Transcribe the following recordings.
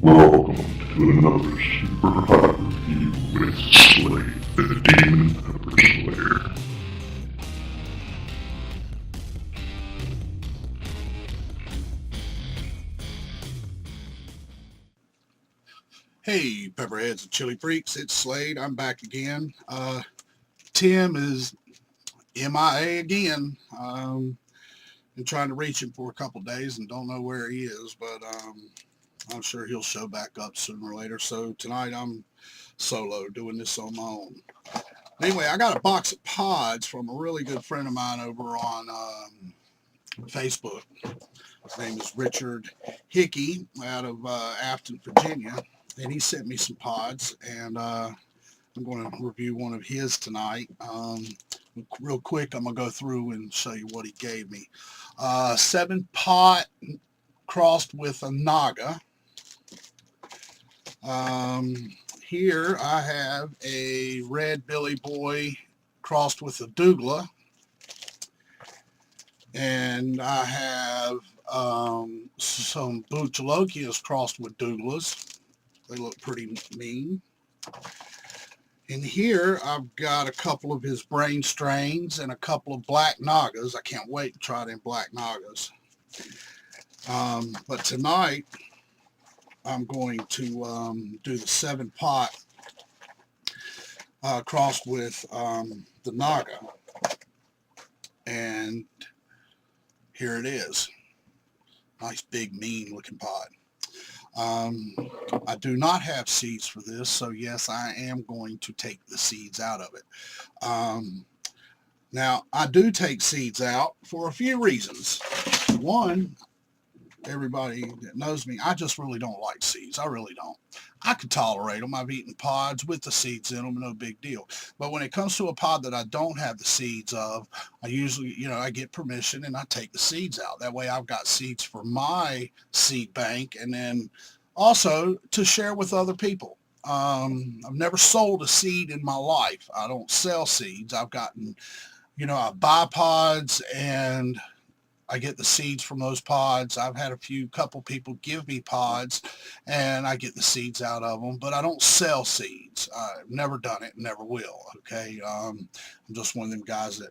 Welcome to another super hot review with Slade, the Demon Pepper Slayer. Hey, Pepperheads and Chili Freaks, it's Slade. I'm back again. Tim is MIA again. Been trying to reach him for a couple days and don't know where he is, but I'm sure he'll show back up sooner or later. So tonight I'm solo doing this on my own. Anyway, I got a box of pods from a really good friend of mine over on Facebook. His name is Richard Hickey out of Afton, Virginia. And he sent me some pods, and I'm going to review one of his tonight. Real quick, I'm going to go through and show you what he gave me. 7 pot crossed with a Naga. Here I have a red Billy Boy crossed with a Douglas. And I have some Buchalokias crossed with Douglas. They look pretty mean. And here I've got a couple of his brain strains and a couple of black Nagas. I can't wait to try them black Nagas. But tonight I'm going to do the 7 pot crossed with the Naga. And here it is. Nice big mean looking pod. I do not have seeds for this, so yes, I am going to take the seeds out of it. Now, I do take seeds out for a few reasons. One, everybody that knows me, I just really don't like seeds. I really don't. I could tolerate them. I've eaten pods with the seeds in them, no big deal. But when it comes to a pod that I don't have the seeds of, I usually, I get permission and I take the seeds out. That way I've got seeds for my seed bank and then also to share with other people. I've never sold a seed in my life. I don't sell seeds. I've gotten, I buy pods and I get the seeds from those pods. I've had couple people give me pods and I get the seeds out of them, but I don't sell seeds. I've never done it, never will. Okay. I'm just one of them guys that,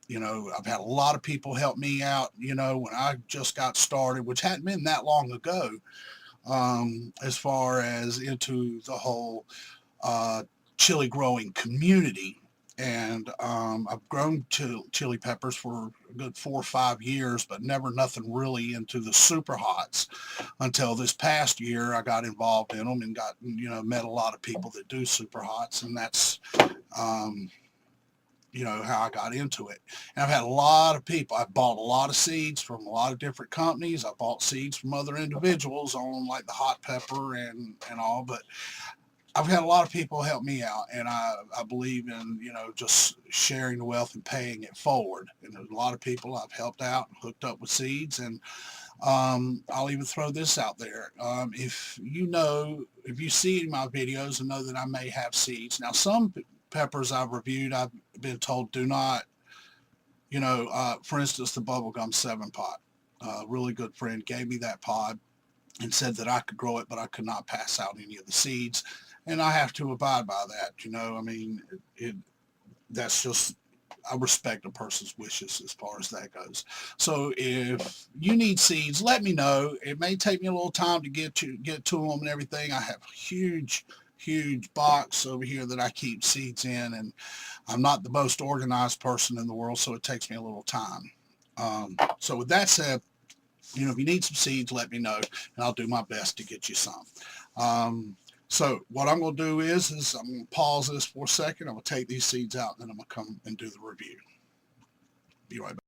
I've had a lot of people help me out, when I just got started, which hadn't been that long ago, as far as into the whole, chili growing community. And I've grown chili peppers for a good 4 or 5 years, but never nothing really into the super hots until this past year. I got involved in them and got, met a lot of people that do super hots, and that's, how I got into it. And I've had a lot of people. I bought a lot of seeds from a lot of different companies. I bought seeds from other individuals on like the hot pepper and all, but I've had a lot of people help me out, and I believe in, just sharing the wealth and paying it forward. And there's a lot of people I've helped out, hooked up with seeds, and I'll even throw this out there. If you see my videos and know that I may have seeds. Now, some peppers I've reviewed, I've been told do not, for instance, the bubblegum 7 pot. A really good friend gave me that pod and said that I could grow it, but I could not pass out any of the seeds. And I have to abide by that, that's just, I respect a person's wishes as far as that goes. So if you need seeds, let me know. It may take me a little time to get to them and everything. I have a huge box over here that I keep seeds in, and I'm not the most organized person in the world, so it takes me a little time. So with that said, if you need some seeds, let me know, and I'll do my best to get you some. So what I'm going to do is I'm going to pause this for a second. I'm going to take these seeds out, and then I'm going to come and do the review. Be right back.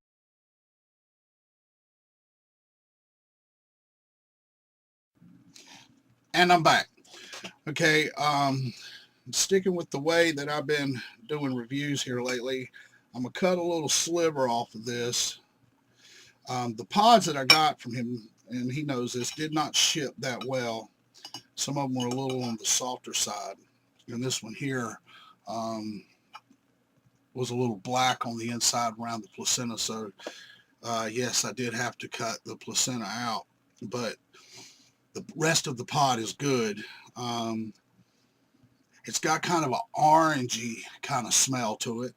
And I'm back. Okay, sticking with the way that I've been doing reviews here lately, I'm going to cut a little sliver off of this. The pods that I got from him, and he knows this, did not ship that well. Some of them were a little on the softer side. And this one here was a little black on the inside around the placenta. So, yes, I did have to cut the placenta out. But the rest of the pot is good. It's got kind of an orangey kind of smell to it.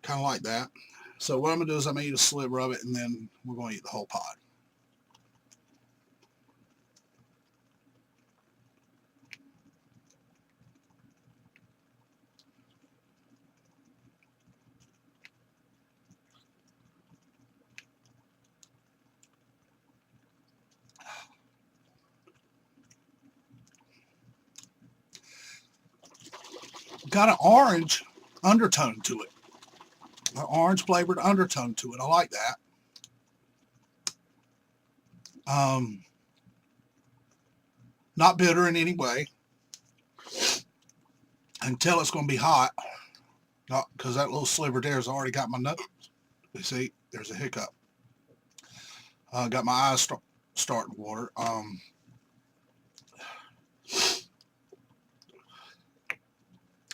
Kind of like that. So what I'm going to do is I'm going to eat a sliver of it, and then we're going to eat the whole pot. Got an orange undertone to it. An orange flavored undertone to it. I like that. Not bitter in any way. I can tell it's going to be hot. Because that little sliver there has already got my nose. You see, there's a hiccup. Got my eyes starting to water.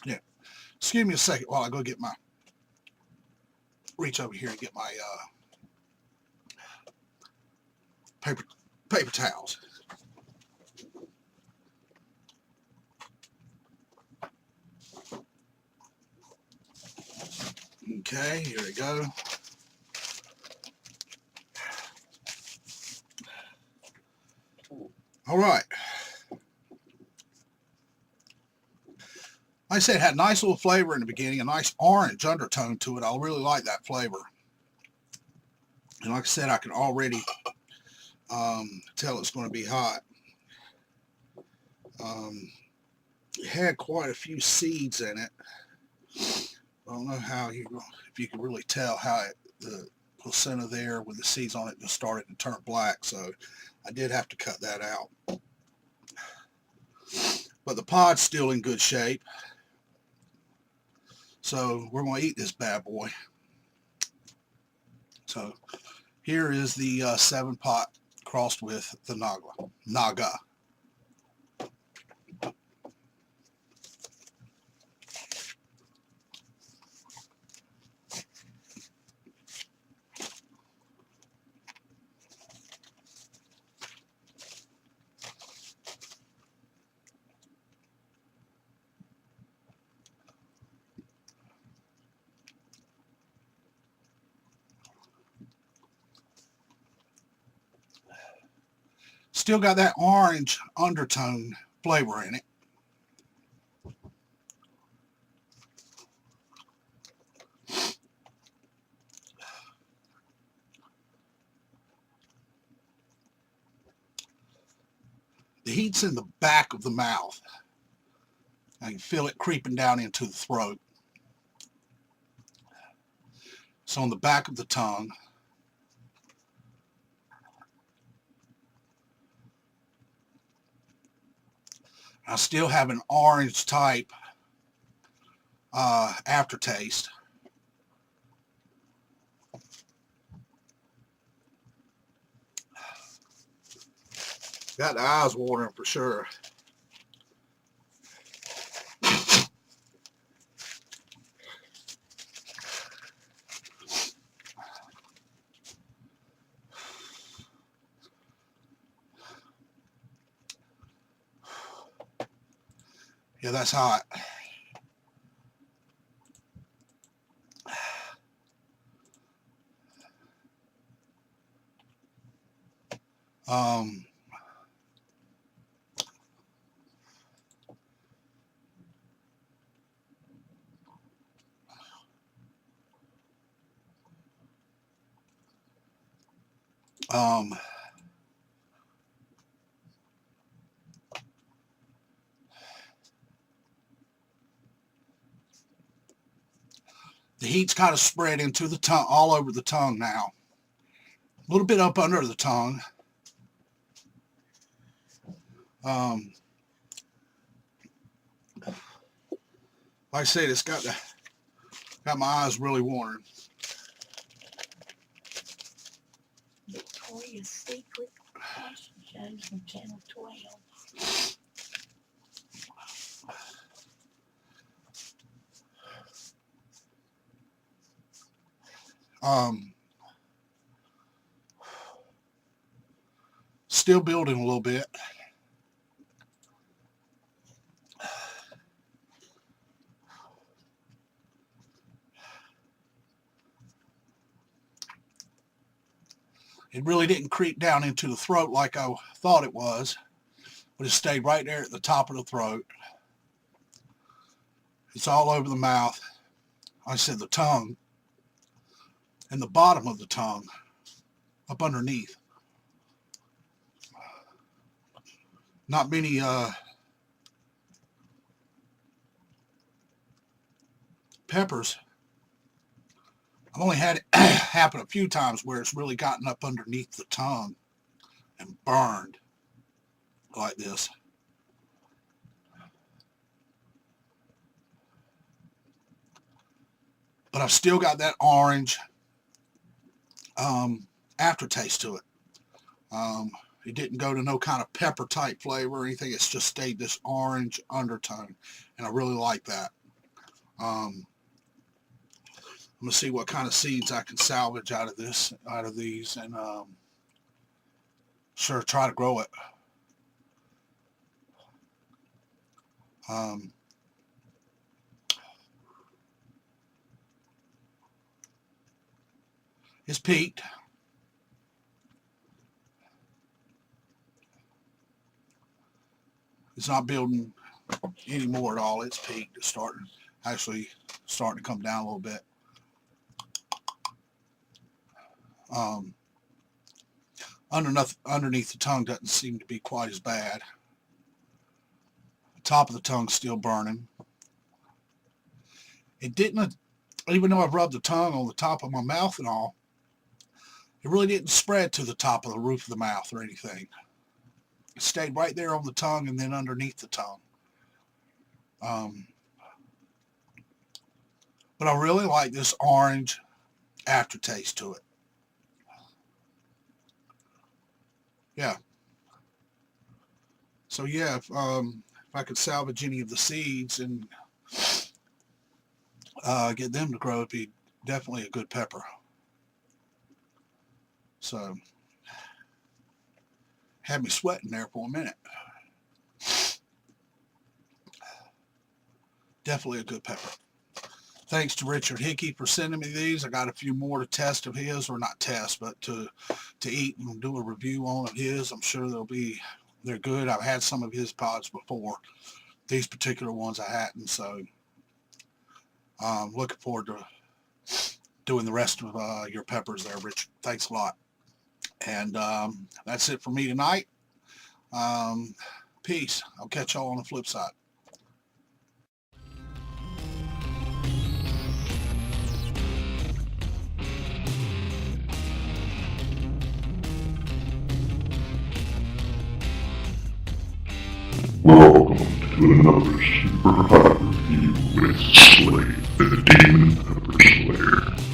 Yeah. Excuse me a second while I go get my, reach over here and get my paper towels. Okay, here we go. All right. Like I said, it had a nice little flavor in the beginning, a nice orange undertone to it. I really like that flavor. And like I said, I can already tell it's going to be hot. It had quite a few seeds in it. I don't know how if you can really tell how the placenta there with the seeds on it just started to turn black. So I did have to cut that out. But the pod's still in good shape. So we're going to eat this bad boy. So here is the 7 pot crossed with the Naga. Still got that orange undertone flavor in it. The heat's in the back of the mouth. I can feel it creeping down into the throat. It's on the back of the tongue. I still have an orange type aftertaste. Got the eyes watering for sure. Yeah, that's hot. Um, the heat's kind of spread into the tongue, all over the tongue now. A little bit up under the tongue. Like I said, it's got my eyes really watering. Victoria's Secret fashion shows from Channel 12. still building a little bit. It really didn't creep down into the throat like I thought it was, but it stayed right there at the top of the throat. It's all over the mouth. I said the tongue and the bottom of the tongue up underneath. Not many peppers. I've only had it happen a few times where it's really gotten up underneath the tongue and burned like this. But I've still got that orange aftertaste to it. It didn't go to no kind of pepper type flavor or anything. It's just stayed this orange undertone, and I really like that. I'm gonna see what kind of seeds I can salvage out of these, and sure, try to grow it. It's peaked. It's not building anymore at all. It's peaked. It's actually starting to come down a little bit. Underneath the tongue doesn't seem to be quite as bad. The top of the tongue's still burning. It didn't, even though I've rubbed the tongue on the top of my mouth and all, it really didn't spread to the top of the roof of the mouth or anything. It stayed right there on the tongue and then underneath the tongue. But I really like this orange aftertaste to it. Yeah. So yeah, if I could salvage any of the seeds and get them to grow, it'd be definitely a good pepper. So, had me sweating there for a minute. Definitely a good pepper. Thanks to Richard Hickey for sending me these. I got a few more to test of his, or not test, but to eat and do a review on of his. I'm sure they're good. I've had some of his pods before. These particular ones I hadn't, so looking forward to doing the rest of your peppers there, Richard. Thanks a lot. And that's it for me tonight. Peace. I'll catch y'all on the flip side. Welcome to another super hot review with Slade, the Demon Pepper Slayer.